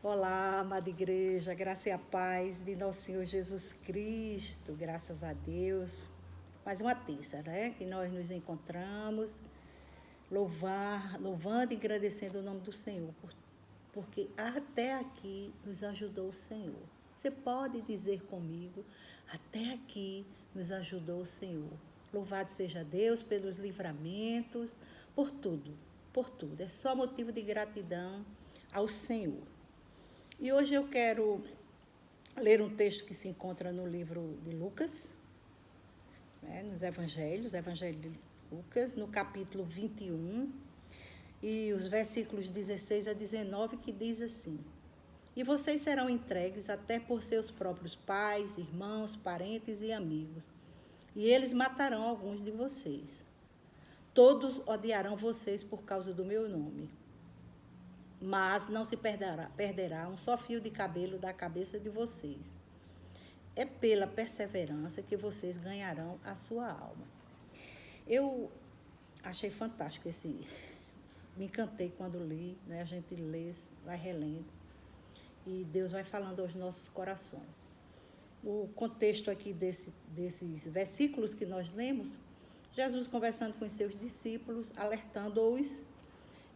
Olá, amada igreja, graça e a paz de nosso Senhor Jesus Cristo, graças a Deus. Mais uma terça, né? Que nós nos encontramos, louvando e agradecendo o nome do Senhor, porque até aqui nos ajudou o Senhor. Você pode dizer comigo, até aqui nos ajudou o Senhor. Louvado seja Deus pelos livramentos, por tudo, por tudo. É só motivo de gratidão ao Senhor. E hoje eu quero ler um texto que se encontra no livro de Lucas, né, nos Evangelho de Lucas, no capítulo 21, e os versículos 16 a 19, que diz assim: E vocês serão entregues até por seus próprios pais, irmãos, parentes e amigos, e eles matarão alguns de vocês. Todos odiarão vocês por causa do meu nome. Mas não se perderá um só fio de cabelo da cabeça de vocês. É pela perseverança que vocês ganharão a sua alma. Eu achei fantástico me encantei quando li, né? A gente lê, vai relendo, e Deus vai falando aos nossos corações. O contexto aqui desses versículos que nós lemos, Jesus conversando com os seus discípulos, alertando-os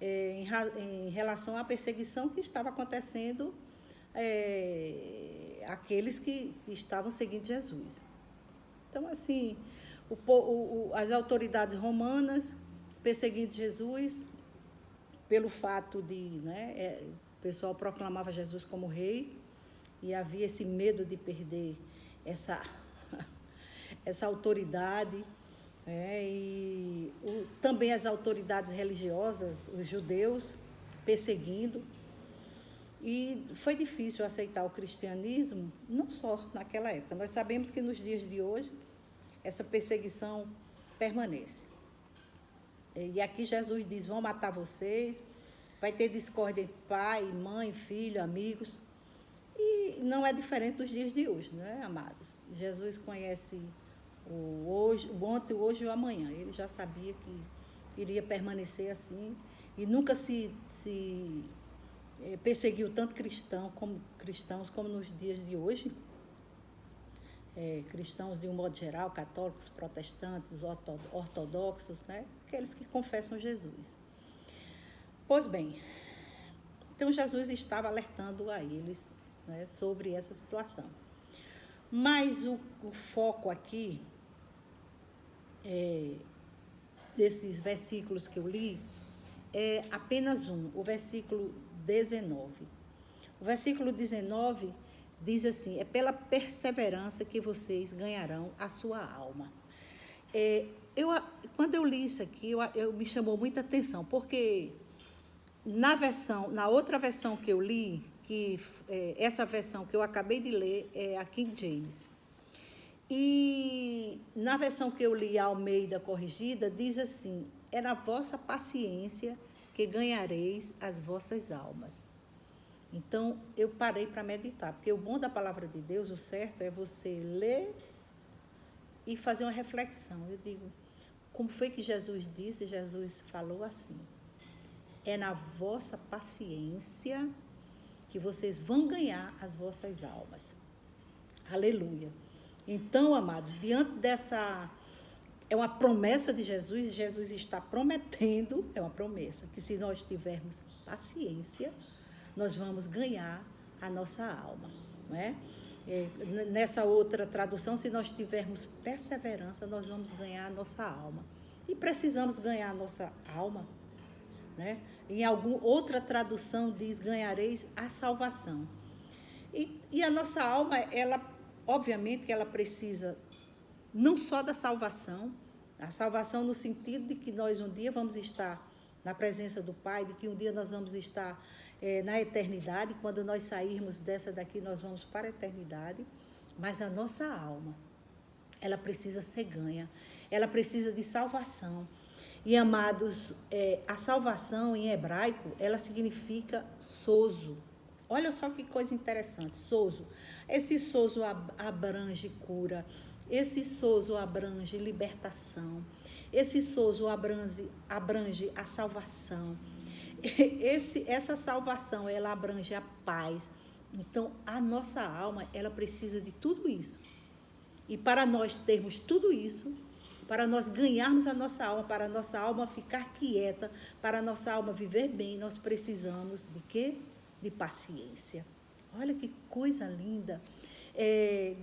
em relação à perseguição que estava acontecendo aqueles que estavam seguindo Jesus. Então, assim, as autoridades romanas perseguindo Jesus pelo fato de, né, o pessoal proclamava Jesus como rei e havia esse medo de perder essa autoridade. Também as autoridades religiosas, os judeus, perseguindo. E foi difícil aceitar o cristianismo, não só naquela época. Nós sabemos que nos dias de hoje, essa perseguição permanece. E aqui Jesus diz, vão matar vocês, vai ter discórdia entre pai, mãe, filho, amigos. E não é diferente dos dias de hoje, né, amados? Jesus conhece o ontem, o hoje e o amanhã. Ele já sabia que iria permanecer assim e nunca se perseguiu tanto cristãos como nos dias de hoje. Cristãos de um modo geral, católicos, protestantes, ortodoxos, né? Aqueles que confessam Jesus. Pois bem, então Jesus estava alertando a eles, né, sobre essa situação. Mas o foco aqui desses versículos que eu li é apenas o versículo 19. O versículo 19 diz assim, é pela perseverança que vocês ganharão a sua alma. Quando eu li isso aqui, me chamou muita atenção, porque na outra versão que eu li, essa versão que eu acabei de ler é a King James. E na versão que eu li, a Almeida Corrigida, diz assim, é na vossa paciência que ganhareis as vossas almas. Então, eu parei para meditar, porque o bom da palavra de Deus, o certo, é você ler e fazer uma reflexão. Eu digo, como foi que Jesus disse? Jesus falou assim, é na vossa paciência que vocês vão ganhar as vossas almas. Aleluia. Então, amados, diante dessa... É uma promessa de Jesus, Jesus está prometendo, é uma promessa, que se nós tivermos paciência, nós vamos ganhar a nossa alma, não é? Nessa outra tradução, se nós tivermos perseverança, nós vamos ganhar a nossa alma. E precisamos ganhar a nossa alma, né? Em outra tradução diz, ganhareis a salvação. E a nossa alma, obviamente que ela precisa não só da salvação, a salvação no sentido de que nós um dia vamos estar na presença do Pai, de que um dia nós vamos estar na eternidade, quando nós sairmos dessa daqui, nós vamos para a eternidade, mas a nossa alma, ela precisa ser ganha, ela precisa de salvação. E, amados, a salvação em hebraico, ela significa sozo. Olha só que coisa interessante, sozo. Esse sozo abrange cura, esse sozo abrange libertação, esse sozo abrange a salvação. essa salvação, ela abrange a paz. Então, a nossa alma, ela precisa de tudo isso. E para nós termos tudo isso, para nós ganharmos a nossa alma, para a nossa alma ficar quieta, para a nossa alma viver bem, nós precisamos de quê? De paciência. Olha que coisa linda.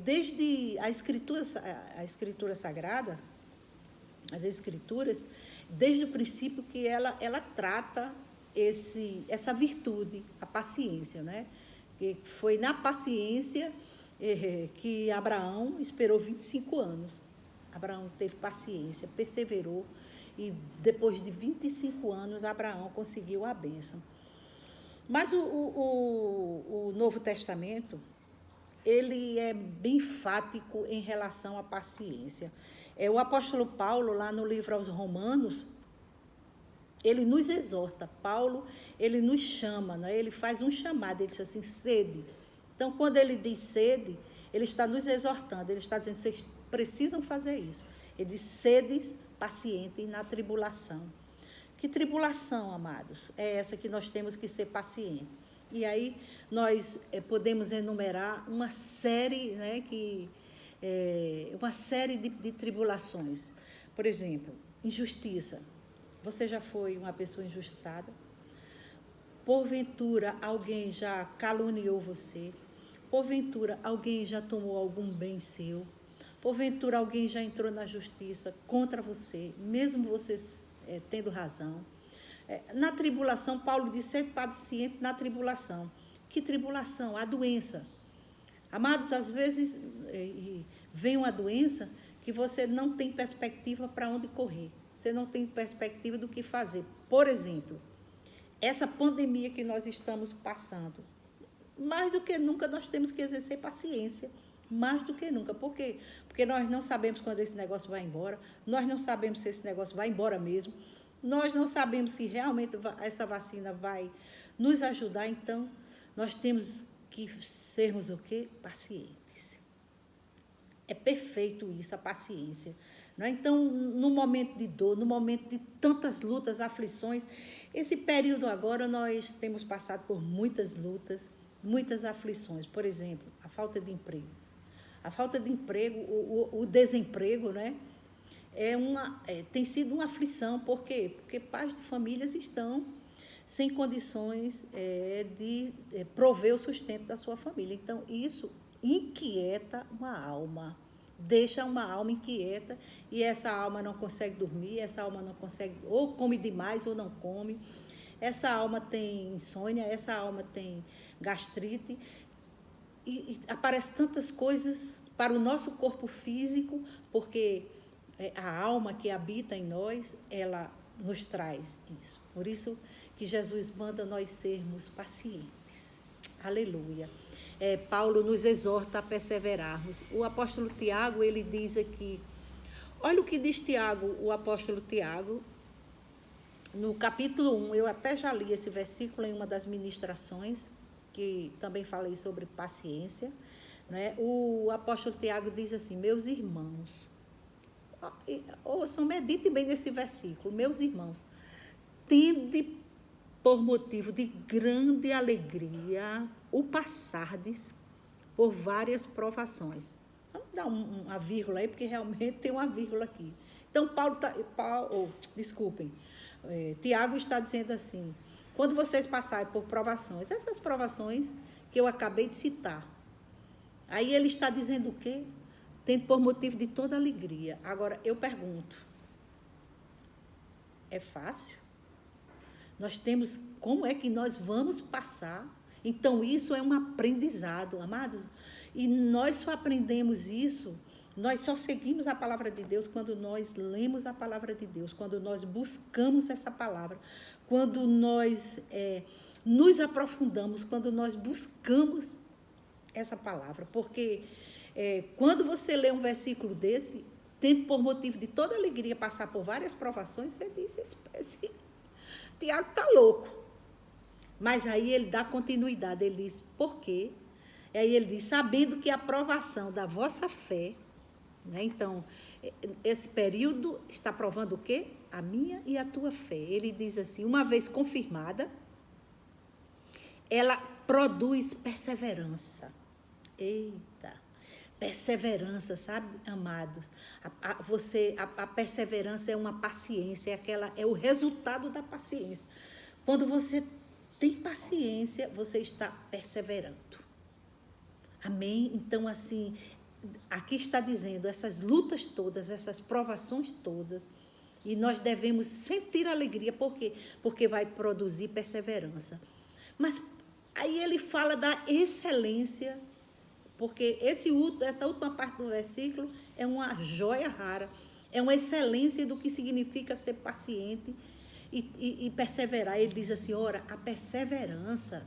Desde a escritura sagrada, as escrituras, desde o princípio que ela trata essa virtude, a paciência, né? Que foi na paciência que Abraão esperou 25 anos. Abraão teve paciência, perseverou, e depois de 25 anos, Abraão conseguiu a bênção. Mas o Novo Testamento, ele é bem enfático em relação à paciência. O apóstolo Paulo, lá no livro aos Romanos, ele nos exorta. Paulo, ele nos chama, né? Ele faz um chamado, ele diz assim, sede. Então, quando ele diz sede, ele está nos exortando, ele está dizendo, vocês precisam fazer isso. Ele diz, sede paciente na tribulação. Que tribulação, amados? É essa que nós temos que ser pacientes. E aí, nós podemos enumerar uma série, né, uma série de tribulações. Por exemplo, injustiça. Você já foi uma pessoa injustiçada? Porventura, alguém já caluniou você? Porventura, alguém já tomou algum bem seu? Porventura, alguém já entrou na justiça contra você, mesmo você tendo razão? Na tribulação, Paulo diz, ser paciente na tribulação. Que tribulação? A doença. Amados, às vezes vem uma doença que você não tem perspectiva para onde correr. Você não tem perspectiva do que fazer. Por exemplo, essa pandemia que nós estamos passando, mais do que nunca nós temos que exercer paciência. Mais do que nunca. Por quê? Porque nós não sabemos quando esse negócio vai embora, nós não sabemos se esse negócio vai embora mesmo, nós não sabemos se realmente essa vacina vai nos ajudar, então nós temos que sermos o quê? Pacientes. É perfeito isso, a paciência. Não é? Então, no momento de dor, no momento de tantas lutas, aflições, esse período agora nós temos passado por muitas lutas, muitas aflições. Por exemplo, a falta de emprego. A falta de emprego, o desemprego, né? Tem sido uma aflição. Por quê? Porque pais de famílias estão sem condições de prover o sustento da sua família. Então, isso inquieta uma alma, deixa uma alma inquieta, e essa alma não consegue dormir, essa alma não consegue, ou come demais ou não come, essa alma tem insônia, essa alma tem gastrite, e aparecem tantas coisas para o nosso corpo físico, porque a alma que habita em nós, ela nos traz isso. Por isso que Jesus manda nós sermos pacientes. Aleluia. Paulo nos exorta a perseverarmos. O apóstolo Tiago, ele diz aqui, olha o que diz Tiago, o apóstolo Tiago, no capítulo 1, eu até já li esse versículo em uma das ministrações, que também falei sobre paciência, né? O apóstolo Tiago diz assim, meus irmãos, ouçam, meditem bem nesse versículo, meus irmãos, tende por motivo de grande alegria o passardes por várias provações. Vamos dar uma vírgula aí, porque realmente tem uma vírgula aqui. Então, Tiago está dizendo assim, quando vocês passarem por provações, essas provações que eu acabei de citar, aí ele está dizendo o quê? Tendo por motivo de toda alegria. Agora, eu pergunto, é fácil? Nós temos, como é que nós vamos passar? Então, isso é um aprendizado, amados. E nós só aprendemos isso, nós só seguimos a palavra de Deus quando nós lemos a palavra de Deus, quando nós buscamos essa palavra, quando nós nos aprofundamos, quando nós buscamos essa palavra. Porque quando você lê um versículo desse, tendo por motivo de toda alegria passar por várias provações, você diz, esse Tiago está louco. Mas aí ele dá continuidade, ele diz, por quê? Aí ele diz, sabendo que a provação da vossa fé, né? Então, esse período está provando o quê? A minha e a tua fé. Ele diz assim, uma vez confirmada, ela produz perseverança. Eita, perseverança, sabe, amados? A perseverança é uma paciência, é o resultado da paciência. Quando você tem paciência, você está perseverando. Amém? Então, assim, aqui está dizendo, essas lutas todas, essas provações todas, e nós devemos sentir alegria, por quê? Porque vai produzir perseverança. Mas aí ele fala da excelência, porque essa última parte do versículo é uma joia rara, é uma excelência do que significa ser paciente e perseverar. Ele diz assim, ora, a perseverança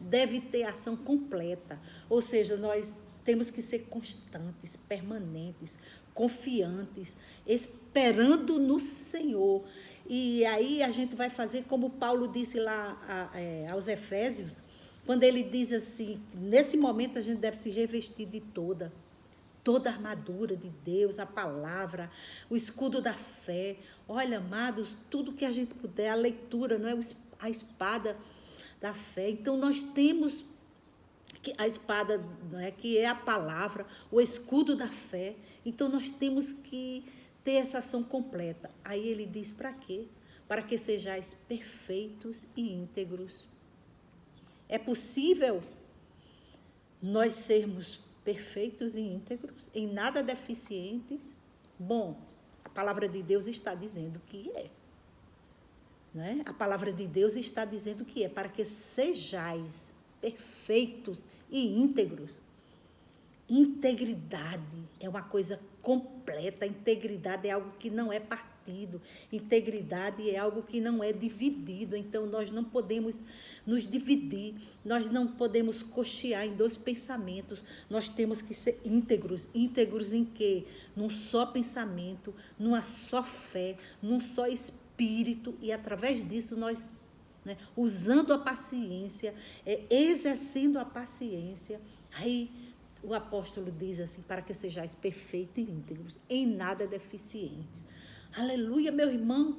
deve ter ação completa, ou seja, nós temos que ser constantes, permanentes, confiantes, esperando no Senhor. E aí a gente vai fazer como Paulo disse lá aos Efésios, quando ele diz assim, nesse momento a gente deve se revestir de toda a armadura de Deus, a palavra, o escudo da fé. Olha, amados, tudo que a gente puder, a leitura, não é? A espada da fé. Então, nós temos a espada, não é? Que é a palavra, o escudo da fé. Então, nós temos que ter essa ação completa. Aí ele diz para quê? Para que sejais perfeitos e íntegros. É possível nós sermos perfeitos e íntegros, em nada deficientes? Bom, a palavra de Deus está dizendo que é. Né? A palavra de Deus está dizendo que é para que sejais perfeitos e íntegros. Integridade é uma coisa completa, integridade é algo que não é partido, integridade é algo que não é dividido, então nós não podemos nos dividir, nós não podemos cochear em dois pensamentos, nós temos que ser íntegros. Íntegros em quê? Num só pensamento, numa só fé, num só espírito, e através disso nós, né, usando a paciência, exercendo a paciência, aí o apóstolo diz assim, para que sejais perfeitos e íntegros, em nada deficientes. Aleluia, meu irmão.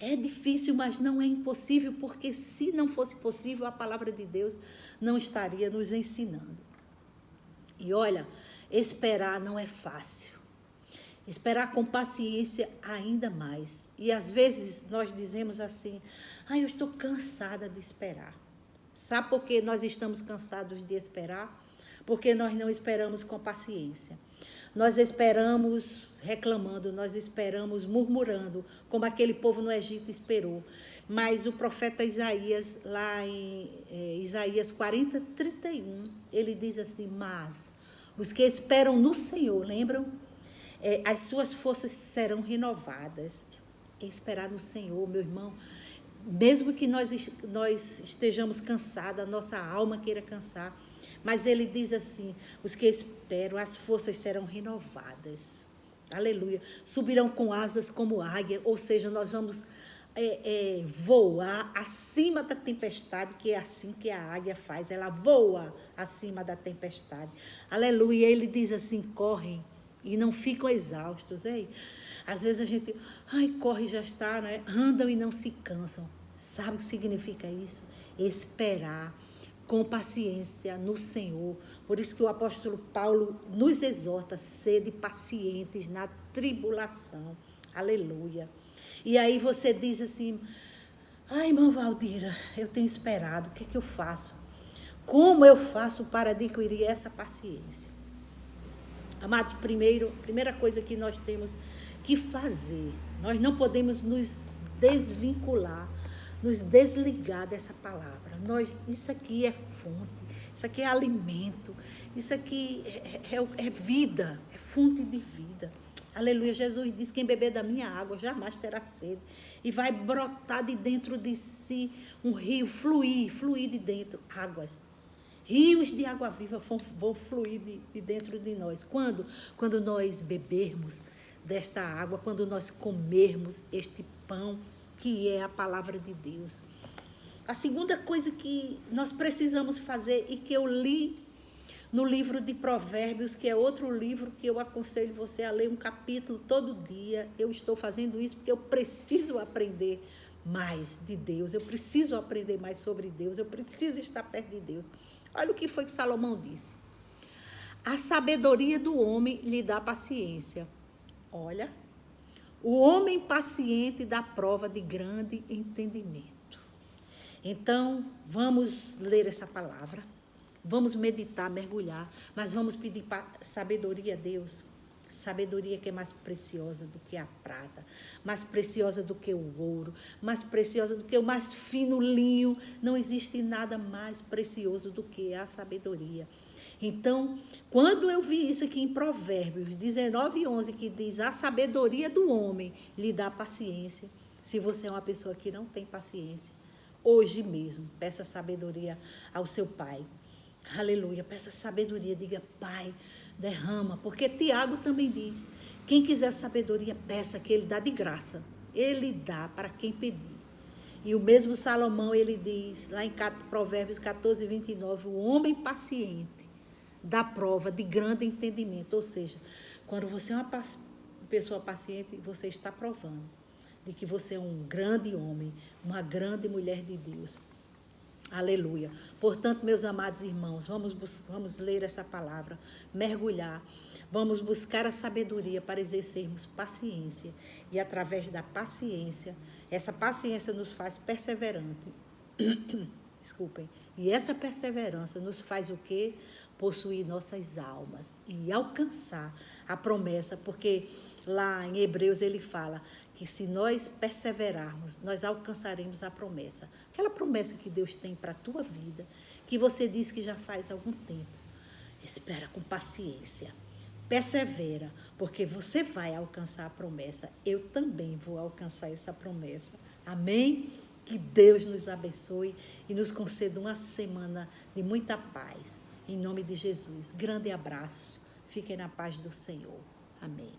É difícil, mas não é impossível, porque se não fosse possível, a palavra de Deus não estaria nos ensinando. E olha, esperar não é fácil. Esperar com paciência ainda mais. E às vezes nós dizemos assim, eu estou cansada de esperar. Sabe por que nós estamos cansados de esperar? Porque nós não esperamos com paciência. Nós esperamos reclamando, nós esperamos murmurando, como aquele povo no Egito esperou. Mas o profeta Isaías, lá em Isaías 40, 31, ele diz assim, mas os que esperam no Senhor, lembram? As suas forças serão renovadas. Esperar no Senhor, meu irmão, mesmo que nós estejamos cansados, a nossa alma queira cansar, mas ele diz assim, os que esperam, as forças serão renovadas. Aleluia. Subirão com asas como águia, ou seja, nós vamos voar acima da tempestade, que é assim que a águia faz, ela voa acima da tempestade. Aleluia. Ele diz assim, correm e não ficam exaustos. Às vezes a gente, corre e já está, né? Andam e não se cansam. Sabe o que significa isso? Esperar com paciência no Senhor. Por isso que o apóstolo Paulo nos exorta, sede pacientes na tribulação. Aleluia. E aí você diz assim, irmã Valdira, eu tenho esperado, o que é que eu faço? Como eu faço para adquirir essa paciência? Amados, primeira coisa que nós temos que fazer, nós não podemos nos desvincular, nos desligar dessa palavra. Isso aqui é fonte, isso aqui é alimento, isso aqui é vida, é fonte de vida. Aleluia. Jesus diz, quem beber da minha água jamais terá sede. E vai brotar de dentro de si um rio, fluir de dentro, águas. Rios de água viva vão fluir de dentro de nós. Quando? Quando nós bebermos desta água, quando nós comermos este pão, que é a palavra de Deus. A segunda coisa que nós precisamos fazer, e que eu li no livro de Provérbios, que é outro livro que eu aconselho você a ler um capítulo todo dia. Eu estou fazendo isso porque eu preciso aprender mais de Deus, eu preciso aprender mais sobre Deus, eu preciso estar perto de Deus. Olha o que foi que Salomão disse. A sabedoria do homem lhe dá paciência. Olha, o homem paciente dá prova de grande entendimento. Então, vamos ler essa palavra, vamos meditar, mergulhar, mas vamos pedir sabedoria a Deus. Sabedoria que é mais preciosa do que a prata, mais preciosa do que o ouro, mais preciosa do que o mais fino linho. Não existe nada mais precioso do que a sabedoria. Então, quando eu vi isso aqui em Provérbios 19:11, que diz: a sabedoria do homem lhe dá paciência. Se você é uma pessoa que não tem paciência, hoje mesmo, peça sabedoria ao seu pai. Aleluia, peça sabedoria, diga: Pai, derrama, porque Tiago também diz: quem quiser sabedoria, peça, que ele dá de graça. Ele dá para quem pedir. E o mesmo Salomão, ele diz, lá em Provérbios 14:29, o homem paciente dá prova de grande entendimento. Ou seja, quando você é uma pessoa paciente, você está provando de que você é um grande homem, uma grande mulher de Deus. Aleluia. Portanto, meus amados irmãos, vamos ler essa palavra, mergulhar, vamos buscar a sabedoria para exercermos paciência. E através da paciência, essa paciência nos faz perseverante. Desculpem. E essa perseverança nos faz o quê? Possuir nossas almas e alcançar a promessa, porque lá em Hebreus ele fala que se nós perseverarmos, nós alcançaremos a promessa. Aquela promessa que Deus tem para a tua vida, que você disse que já faz algum tempo. Espera com paciência, persevera, porque você vai alcançar a promessa. Eu também vou alcançar essa promessa. Amém? Que Deus nos abençoe e nos conceda uma semana de muita paz. Em nome de Jesus. Grande abraço. Fiquem na paz do Senhor. Amém.